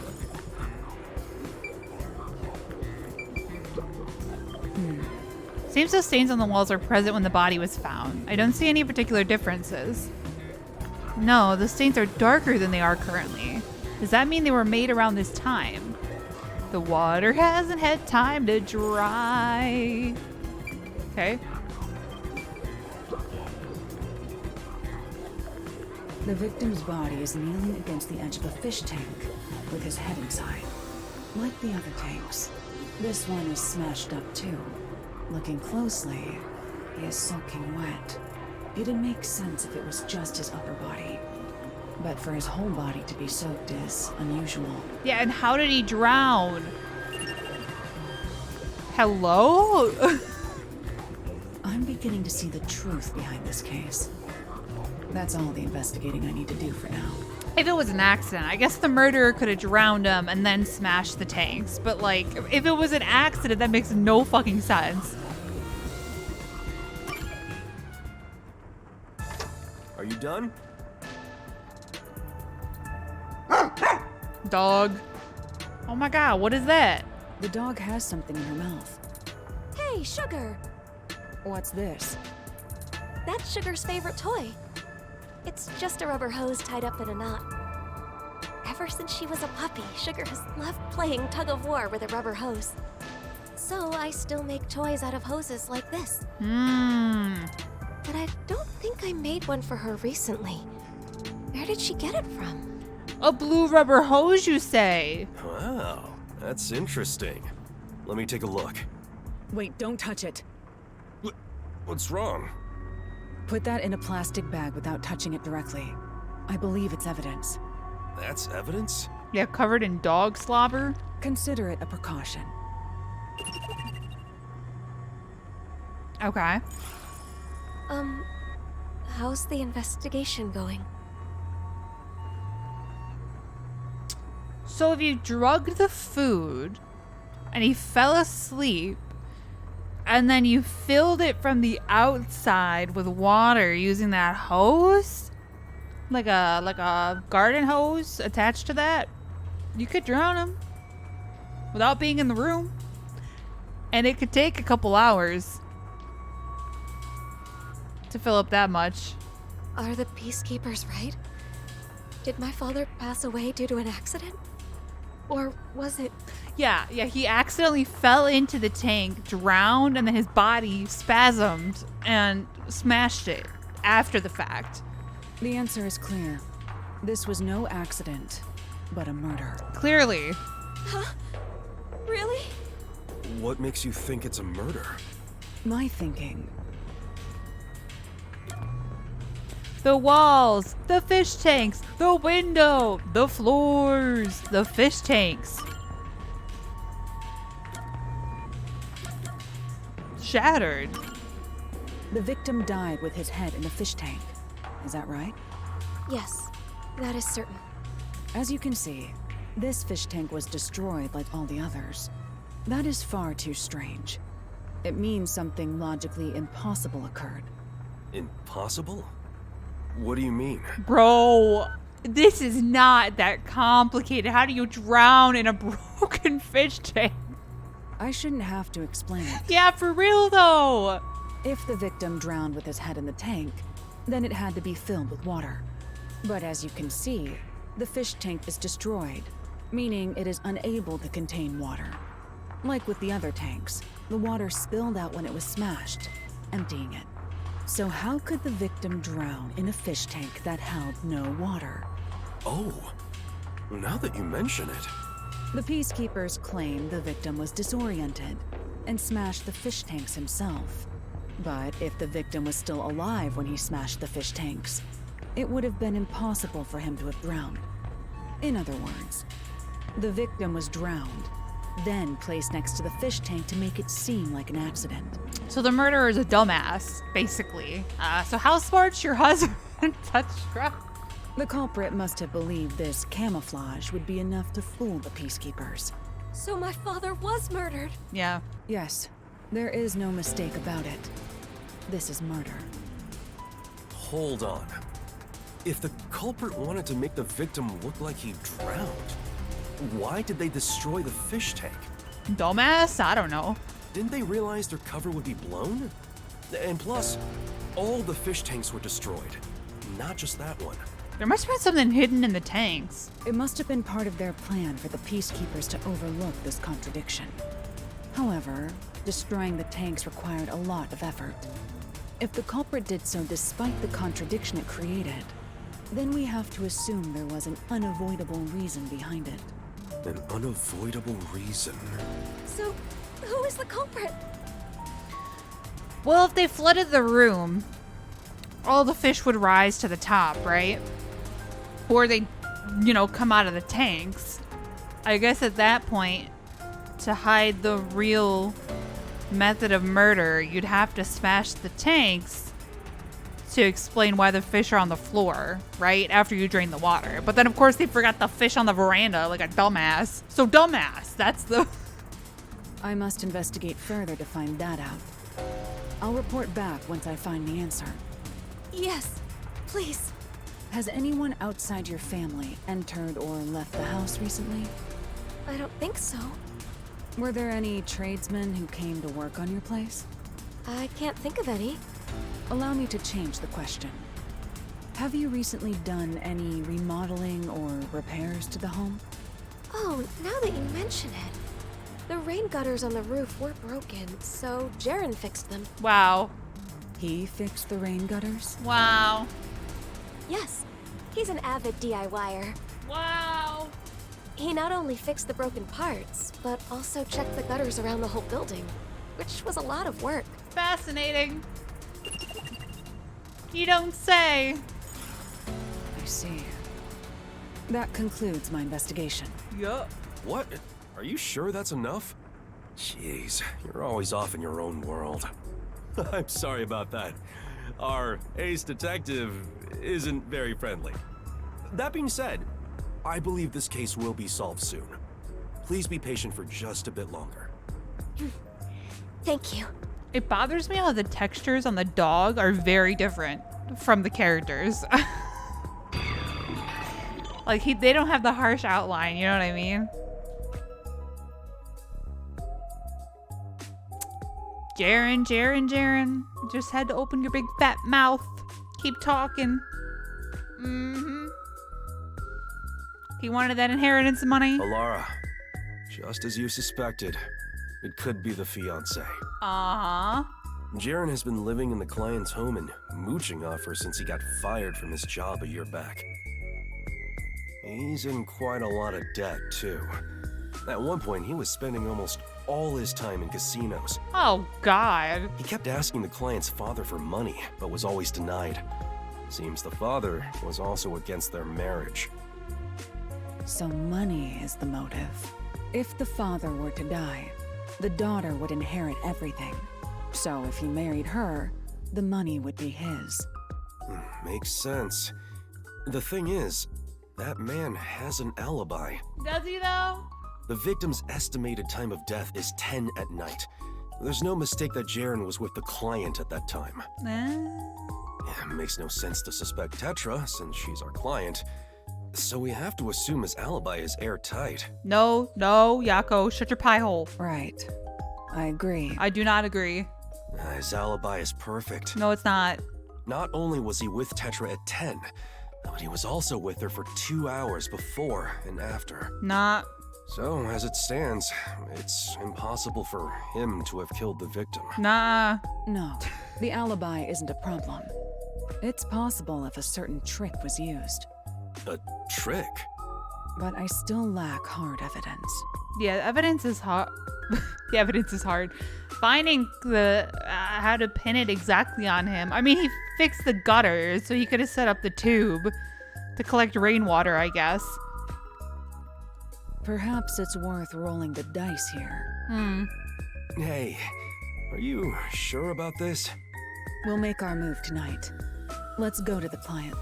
Seems those stains on the walls are present when the body was found. I don't see any particular differences. No, the stains are darker than they are currently. Does that mean they were made around this time? The water hasn't had time to dry. Okay. The victim's body is kneeling against the edge of a fish tank, with his head inside. Like the other tanks, this one is smashed up too. Looking closely, he is soaking wet. It'd make sense if it was just his upper body. but for his whole body to be soaked is unusual. Yeah, and how did he drown? Hello? I'm beginning to see the truth behind this case. That's all the investigating I need to do for now. If it was an accident, I guess the murderer could have drowned him and then smashed the tanks. But, like, if it was an accident, that makes no fucking sense. Are you done? Dog. Oh my god, what is that? The dog has something in her mouth. Hey, Sugar! What's this? That's Sugar's favorite toy. It's just a rubber hose tied up in a knot. Ever since she was a puppy, Sugar has loved playing tug-of-war with a rubber hose. So I still make toys out of hoses like this. But I don't think I made one for her recently. Where did she get it from? A blue rubber hose, you say? Wow, that's interesting. Let me take a look. Wait, don't touch it. What's wrong? Put that in a plastic bag without touching it directly. I believe it's evidence. That's evidence? Yeah, covered in dog slobber? Consider it a precaution. Okay. How's the investigation going? So if you drugged the food and he fell asleep and then you filled it from the outside with water using that hose, like a garden hose attached to that, you could drown him without being in the room. And it could take a couple hours to fill up that much. Are the peacekeepers right? Did my father pass away due to an accident? Or was it... Yeah, he accidentally fell into the tank, drowned, and then his body spasmed and smashed it after the fact. The answer is clear. This was no accident, but a murder. Clearly. Huh? Really? What makes you think it's a murder? My thinking. The walls, the fish tanks, the window, the floors, the fish tanks. Shattered. The victim died with his head in the fish tank. Is that right? Yes, that is certain. As you can see, this fish tank was destroyed like all the others. That is far too strange. It means something logically impossible occurred. Impossible? What do you mean? Bro, this is not that complicated. How do you drown in a broken fish tank? I shouldn't have to explain it. Yeah, for real though. If the victim drowned with his head in the tank, then it had to be filled with water. But as you can see, the fish tank is destroyed, meaning it is unable to contain water. Like with the other tanks, the water spilled out when it was smashed, emptying it. So how could the victim drown in a fish tank that held no water? Oh, now that you mention it. The peacekeepers claim the victim was disoriented and smashed the fish tanks himself. But if the victim was still alive when he smashed the fish tanks, it would have been impossible for him to have drowned. In other words, the victim was drowned, then placed next to the fish tank to make it seem like an accident. So the murderer is a dumbass, basically. So how smart's your husband? That's rough. The culprit must have believed this camouflage would be enough to fool the peacekeepers. So my father was murdered. Yeah. Yes, there is no mistake about it. This is murder. Hold on. If the culprit wanted to make the victim look like he drowned, why did they destroy the fish tank? Dumbass? I don't know. Didn't they realize their cover would be blown? And plus, all the fish tanks were destroyed, not just that one. There must have been something hidden in the tanks. It must have been part of their plan for the peacekeepers to overlook this contradiction. However, destroying the tanks required a lot of effort. If the culprit did so despite the contradiction it created, then we have to assume there was an unavoidable reason behind it. An unavoidable reason. So, who is the culprit? Well, if they flooded the room, all the fish would rise to the top, right? before they, come out of the tanks. I guess at that point, to hide the real method of murder, you'd have to smash the tanks to explain why the fish are on the floor, right? After you drain the water. But then, of course, they forgot the fish on the veranda like a dumbass. So, dumbass, that's the... I must investigate further to find that out. I'll report back once I find the answer. Yes, please. Has anyone outside your family entered or left the house recently? I don't think so. Were there any tradesmen who came to work on your place? I can't think of any. Allow me to change the question. Have you recently done any remodeling or repairs to the home? Oh, now that you mention it. The rain gutters on the roof were broken, so Jaren fixed them. Wow. He fixed the rain gutters? Wow. Yes, he's an avid DIYer. Wow. He not only fixed the broken parts, but also checked the gutters around the whole building, which was a lot of work. Fascinating. You don't say. I see. That concludes my investigation. Yup. What? Are you sure that's enough? Jeez, you're always off in your own world. I'm sorry about that. Our ace detective isn't very friendly. That being said, I believe this case will be solved soon. Please be patient for just a bit longer. Thank you. It bothers me how the textures on the dog are very different from the characters. Like, they don't have the harsh outline, you know what I mean? Jaren. Just had to open your big fat mouth. Keep talking. Mm-hmm. He wanted that inheritance money. Alara, just as you suspected, it could be the fiancé. Uh-huh. Jaren has been living in the client's home and mooching off her since he got fired from his job a year back. He's in quite a lot of debt, too. At one point, he was spending almost all his time in casinos. Oh, God. He kept asking the client's father for money, but was always denied. Seems the father was also against their marriage. So money is the motive. If the father were to die, the daughter would inherit everything. So if he married her, the money would be his. Makes sense. The thing is, that man has an alibi. Does he, though? The victim's estimated time of death is 10 at night. There's no mistake that Jaren was with the client at that time. It makes no sense to suspect Tetra, since she's our client. So we have to assume his alibi is airtight. No, Yako, shut your pie hole. Right. I agree. I do not agree. His alibi is perfect. No, it's not. Not only was he with Tetra at 10, but he was also with her for 2 hours before and after. Not. So, as it stands, it's impossible for him to have killed the victim. Nah. No, the alibi isn't a problem. It's possible if a certain trick was used. A trick? But I still lack hard evidence. Yeah, evidence is hard. The evidence is hard. Finding the how to pin it exactly on him. I mean, he fixed the gutters, so he could have set up the tube to collect rainwater, I guess. Perhaps it's worth rolling the dice here. Hey, are you sure about this? We'll make our move tonight. Let's go to the client.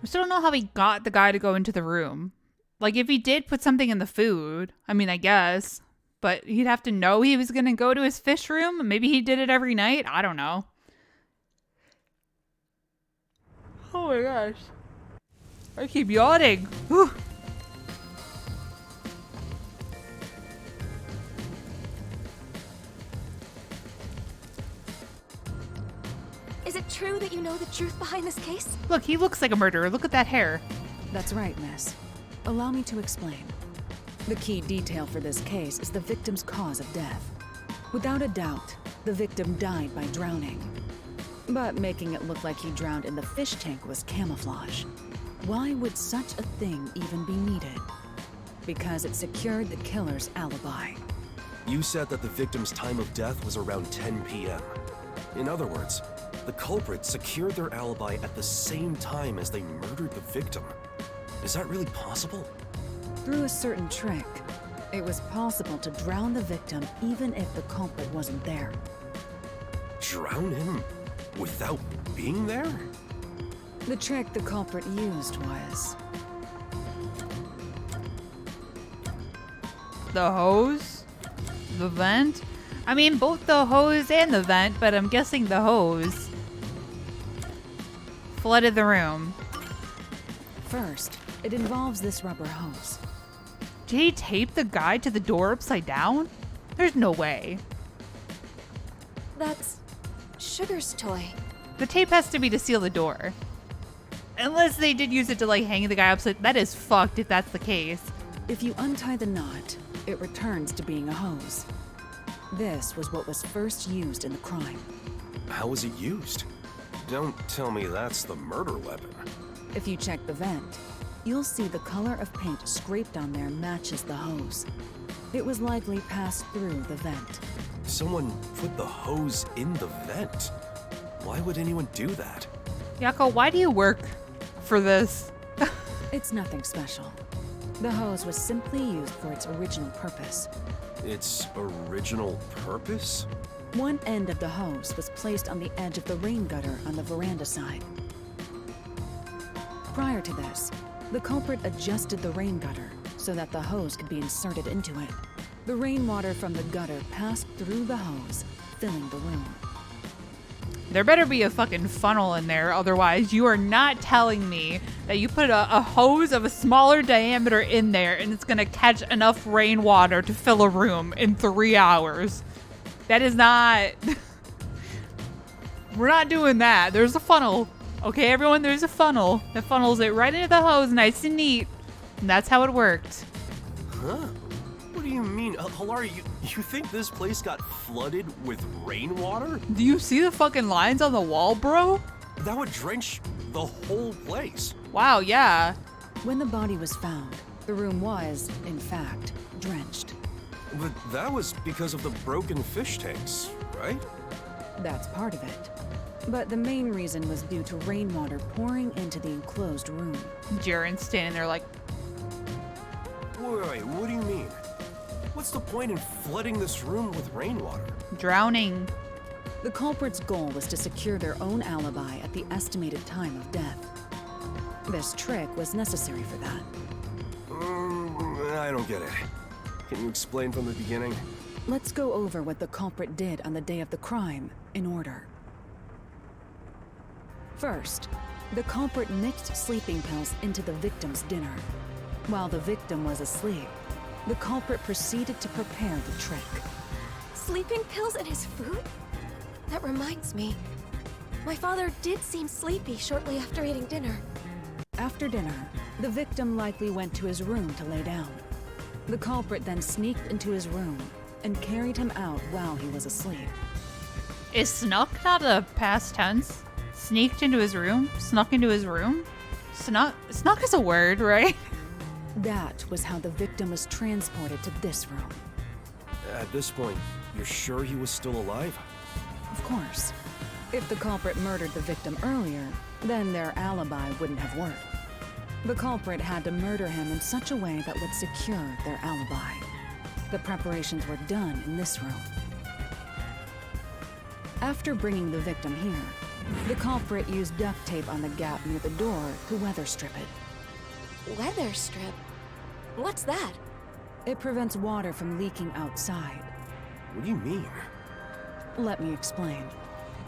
I still don't know how he got the guy to go into the room. Like, if he did put something in the food, I mean, I guess. But he'd have to know he was going to go to his fish room. Maybe he did it every night. I don't know. Oh my gosh. I keep yawning. Whew. Is it true that you know the truth behind this case? Look, he looks like a murderer. Look at that hair. That's right, miss. Allow me to explain. The key detail for this case is the victim's cause of death. Without a doubt, the victim died by drowning. But making it look like he drowned in the fish tank was camouflage. Why would such a thing even be needed? Because it secured the killer's alibi. You said that the victim's time of death was around 10 p.m. In other words, The culprit secured their alibi at the same time as they murdered the victim. Is that really possible? Through a certain trick, it was possible to drown the victim even if the culprit wasn't there. Drown him without being there? The trick the culprit used was... The hose? The vent? I mean, both the hose and the vent, but I'm guessing the hose flooded the room. First, it involves this rubber hose. Did he tape the guy to the door upside down? There's no way. That's Sugar's toy. The tape has to be to seal the door. Unless they did use it to like hang the guy upside. That is fucked if that's the case. If you untie the knot, it returns to being a hose. This was what was first used in the crime. How was it used? Don't tell me that's the murder weapon. If you check the vent, you'll see the color of paint scraped on there matches the hose. It was likely passed through the vent. Someone put the hose in the vent. Why would anyone do that? Yako, why do you work for this? It's nothing special. The hose was simply used for its original purpose. Its original purpose? One end of the hose was placed on the edge of the rain gutter on the veranda side. Prior to this, the culprit adjusted the rain gutter so that the hose could be inserted into it. The rainwater from the gutter passed through the hose, filling the room. There better be a fucking funnel in there, otherwise you are not telling me that you put a hose of a smaller diameter in there and it's gonna catch enough rainwater to fill a room in 3 hours. That is not... We're not doing that. There's a funnel. Okay, everyone, there's a funnel. That funnels it right into the hose, nice and neat. And that's how it worked. Huh? What do you mean? Hilari, you think this place got flooded with rainwater? Do you see the fucking lines on the wall, bro? That would drench the whole place. Wow, yeah. When the body was found, the room was, in fact, drenched. But that was because of the broken fish tanks, right? That's part of it. But the main reason was due to rainwater pouring into the enclosed room. Jaren's standing there like, Wait, what do you mean? What's the point in flooding this room with rainwater? drowning. The culprit's goal was to secure their own alibi at the estimated time of death. This trick was necessary for that. I don't get it. Can you explain from the beginning? Let's go over what the culprit did on the day of the crime, in order. First, the culprit mixed sleeping pills into the victim's dinner. While the victim was asleep, the culprit proceeded to prepare the trick. Sleeping pills in his food? That reminds me. My father did seem sleepy shortly after eating dinner. After dinner, the victim likely went to his room to lay down. The culprit then sneaked into his room and carried him out while he was asleep. Is snuck not a past tense? Sneaked into his room? Snuck into his room? Snuck is a word, right? That was how the victim was transported to this room. At this point, you're sure he was still alive? Of course. If the culprit murdered the victim earlier, then their alibi wouldn't have worked. The culprit had to murder him in such a way that would secure their alibi. The preparations were done in this room. After bringing the victim here, the culprit used duct tape on the gap near the door to weather strip it. Weather strip? What's that? It prevents water from leaking outside. What do you mean? Let me explain.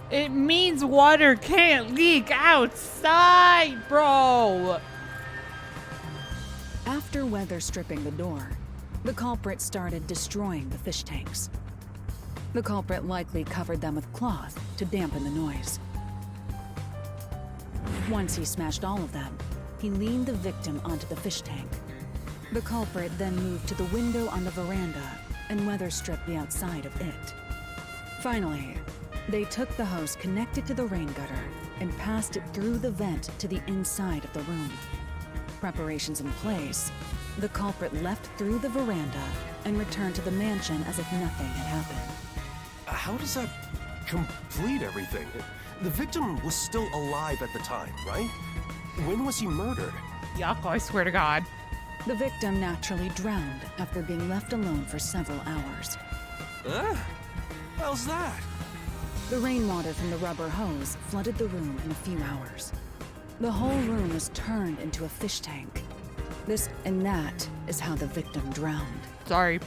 It means water can't leak outside, bro. After weather stripping the door, the culprit started destroying the fish tanks. The culprit likely covered them with cloth to dampen the noise. Once he smashed all of them, he leaned the victim onto the fish tank. The culprit then moved to the window on the veranda and weather stripped the outside of it. Finally, they took the hose connected to the rain gutter and passed it through the vent to the inside of the room. Preparations in place, the culprit left through the veranda and returned to the mansion as if nothing had happened. How does that complete everything? The victim was still alive at the time, right? When was he murdered? Yuck, I swear to God. The victim naturally drowned after being left alone for several hours. How's that? The rainwater from the rubber hose flooded the room in a few hours. The whole room was turned into a fish tank. And that is how the victim drowned. Sorry.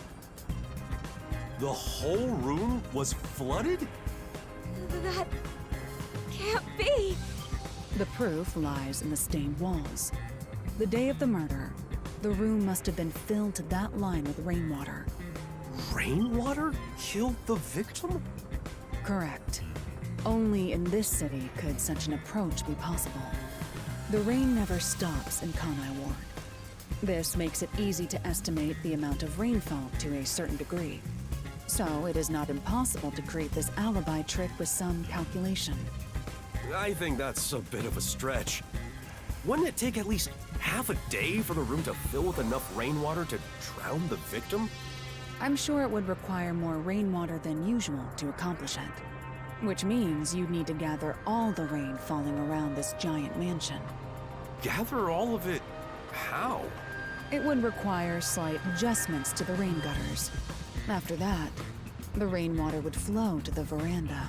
The whole room was flooded? That can't be. The proof lies in the stained walls. The day of the murder, the room must have been filled to that line with rainwater. Rainwater killed the victim? Correct. Only in this city could such an approach be possible. The rain never stops in Kanai Ward. This makes it easy to estimate the amount of rainfall to a certain degree. So it is not impossible to create this alibi trick with some calculation. I think that's a bit of a stretch. Wouldn't it take at least half a day for the room to fill with enough rainwater to drown the victim? I'm sure it would require more rainwater than usual to accomplish it. Which means you'd need to gather all the rain falling around this giant mansion. Gather all of it? How? It would require slight adjustments to the rain gutters. After that, the rainwater would flow to the veranda.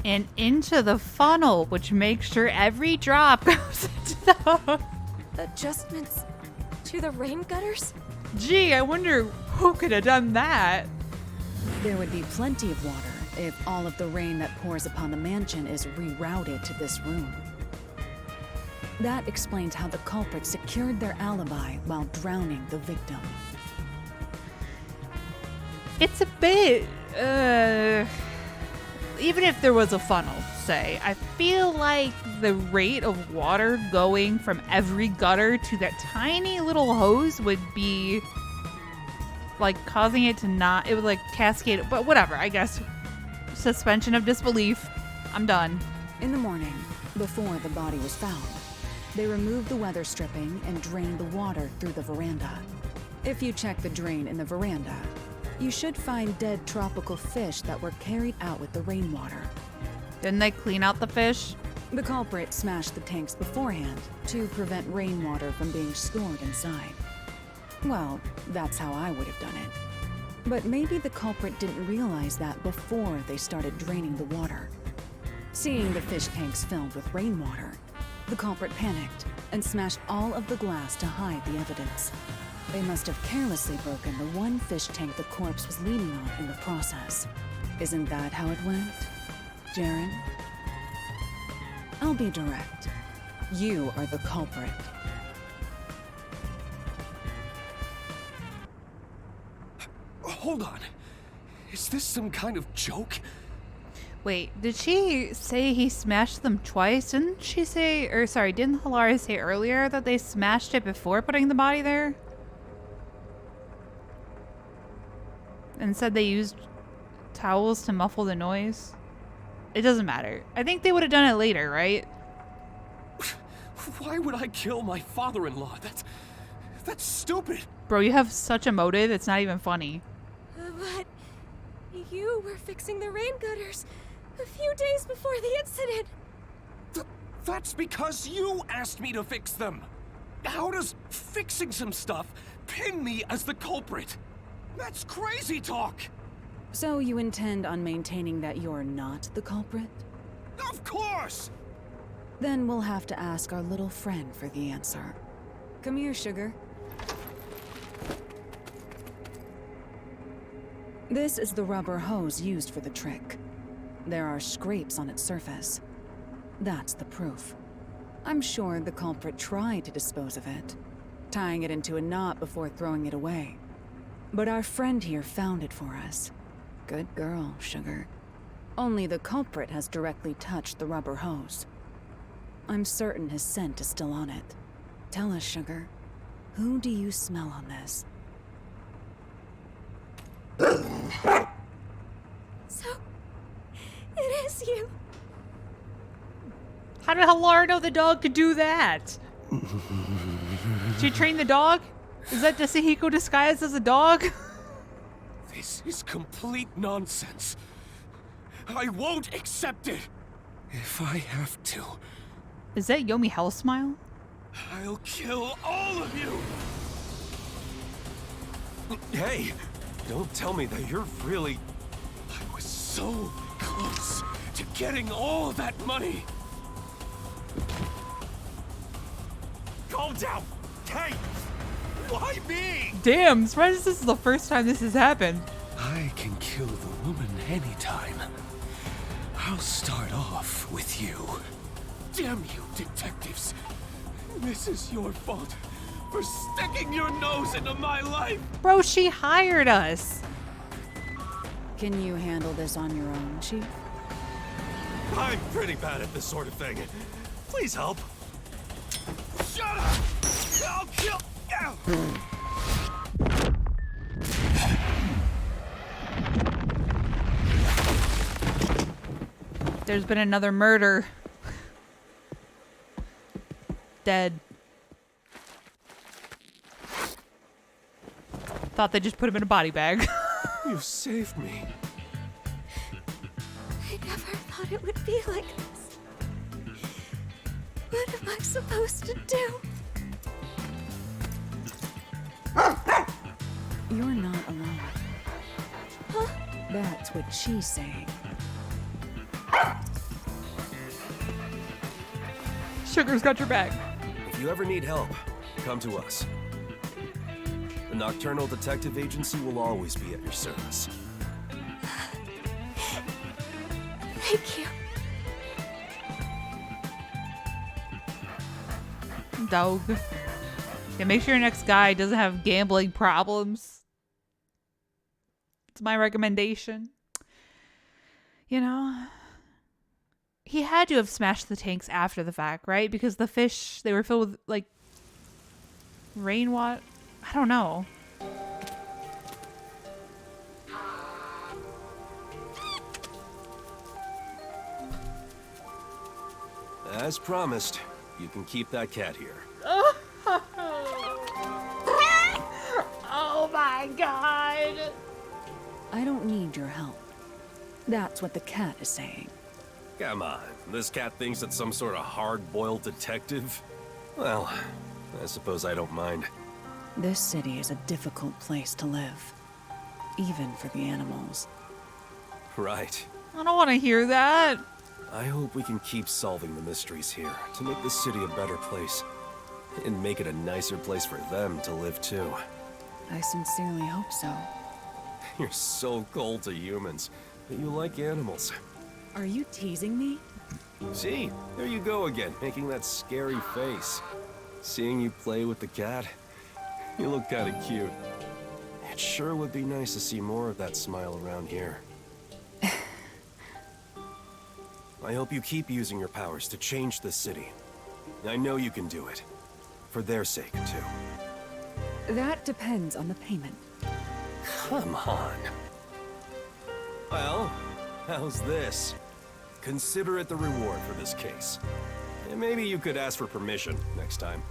And into the funnel, which makes sure every drop goes into the... Adjustments to the rain gutters? Gee, I wonder who could have done that. There would be plenty of water if all of the rain that pours upon the mansion is rerouted to this room. That explains how the culprit secured their alibi while drowning the victim. It's a bit, even if there was a funnel, say, I feel like the rate of water going from every gutter to that tiny little hose would be like causing it to not, it would like cascade, but whatever, I guess. Suspension of disbelief. I'm done. In the morning, before the body was found, they removed the weather stripping and drained the water through the veranda. If you check the drain in the veranda, you should find dead tropical fish that were carried out with the rainwater. Didn't they clean out the fish? The culprit smashed the tanks beforehand to prevent rainwater from being stored inside. Well, that's how I would have done it. But maybe the culprit didn't realize that before they started draining the water. Seeing the fish tanks filled with rainwater, the culprit panicked and smashed all of the glass to hide the evidence. They must have carelessly broken the one fish tank the corpse was leaning on in the process. Isn't that how it went, Jaren? I'll be direct. You are the culprit. Hold on. Is this some kind of joke? Wait, did she say he smashed them twice? Didn't she say, or sorry, didn't Hilaria say earlier that they smashed it before putting the body there? And said they used towels to muffle the noise? It doesn't matter. I think they would have done it later, right? Why would I kill my father-in-law? That's stupid. Bro, you have such a motive, it's not even funny. But you were fixing the rain gutters a few days before the incident. That's because you asked me to fix them. How does fixing some stuff pin me as the culprit? That's crazy talk. So you intend on maintaining that you're not the culprit? Of course! Then we'll have to ask our little friend for the answer. Come here, sugar. This is the rubber hose used for the trick. There are scrapes on its surface. That's the proof. I'm sure the culprit tried to dispose of it, tying it into a knot before throwing it away. But our friend here found it for us. Good girl, sugar. Only the culprit has directly touched the rubber hose. I'm certain his scent is still on it. Tell us, sugar, who do you smell on this? So, it is you. How did Hilaria know the dog could do that? She trained the dog? Is that Dasahiko disguised as a dog? This is complete nonsense. I won't accept it. If I have to, Is that Yomi Hell Smile? I'll kill all of you! Hey, don't tell me that you're really... I was so close to getting all that money! Calm down! Hey! Why me? Damn, surprised this is the first time this has happened. I can kill the woman anytime. I'll start off with you. Damn you, detectives! This is your fault for sticking your nose into my life! Bro, she hired us. Can you handle this on your own, Chief? I'm pretty bad at this sort of thing. Please help. Shut up! I'll kill... There's been another murder. Dead. Thought they just put him in a body bag. You saved me. I never thought it would be like this. What am I supposed to do? You're not alone. Huh? That's what she's saying. Sugar's got your back. If you ever need help, come to us. The Nocturnal Detective Agency will always be at your service. Thank you. Dog. Yeah, make sure your next guy doesn't have gambling problems. It's my recommendation. You know, he had to have smashed the tanks after the fact, right? Because the fish, they were filled with, like, rainwater. I don't know. As promised, you can keep that cat here. Oh my god. I don't need your help. That's what the cat is saying. Come on, this cat thinks it's some sort of hard-boiled detective? Well, I suppose I don't mind. This city is a difficult place to live, even for the animals. Right. I don't want to hear that. I hope we can keep solving the mysteries here to make this city a better place. And make it a nicer place for them to live too. I sincerely hope so. You're so cold to humans, but you like animals. Are you teasing me? See, there you go again, making that scary face. Seeing you play with the cat, you look kinda cute. It sure would be nice to see more of that smile around here. I hope you keep using your powers to change this city. I know you can do it. For their sake, too. That depends on the payment. Come on. Well, how's this? Consider it the reward for this case. And maybe you could ask for permission next time.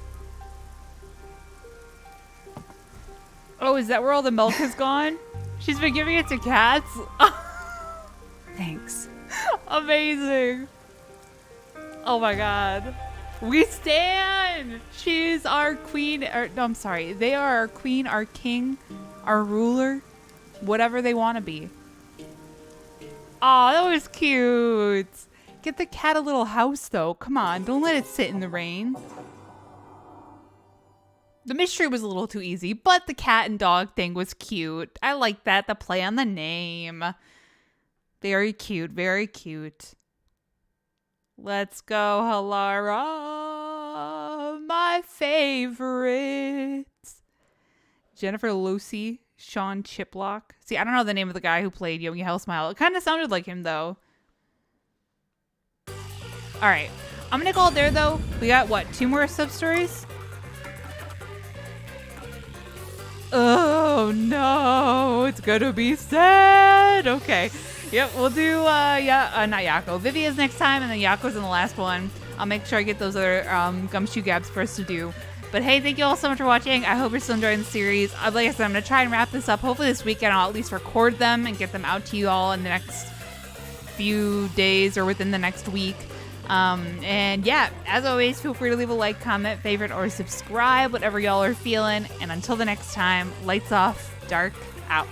Oh, is that where all the milk has gone? She's been giving it to cats? Thanks. Amazing. Oh my god. We stand! She's our queen. No, I'm sorry. They are our queen, our king, our ruler. Whatever they want to be. Aw, that was cute. Get the cat a little house, though. Come on. Don't let it sit in the rain. The mystery was a little too easy, but the cat and dog thing was cute. I like that. The play on the name. Very cute. Very cute. Let's go, Halara. My favorites. Jennifer Lucy, Sean Chiplock. See, I don't know the name of the guy who played Yogi Hell Smile. It kind of sounded like him, though. All right. I'm going to call it there, though. We got, what, 2 more sub-stories? Oh, no. It's going to be sad. Okay. Yep, we'll do, not Yako. Vivia's next time, and then Yako's in the last one. I'll make sure I get those other gumshoe gabs for us to do. But hey, thank you all so much for watching. I hope you're still enjoying the series. Like I said, I'm going to try and wrap this up. Hopefully this weekend I'll at least record them and get them out to you all in the next few days or within the next week. And yeah, as always, feel free to leave a like, comment, favorite, or subscribe, whatever y'all are feeling. And until the next time, lights off, dark out.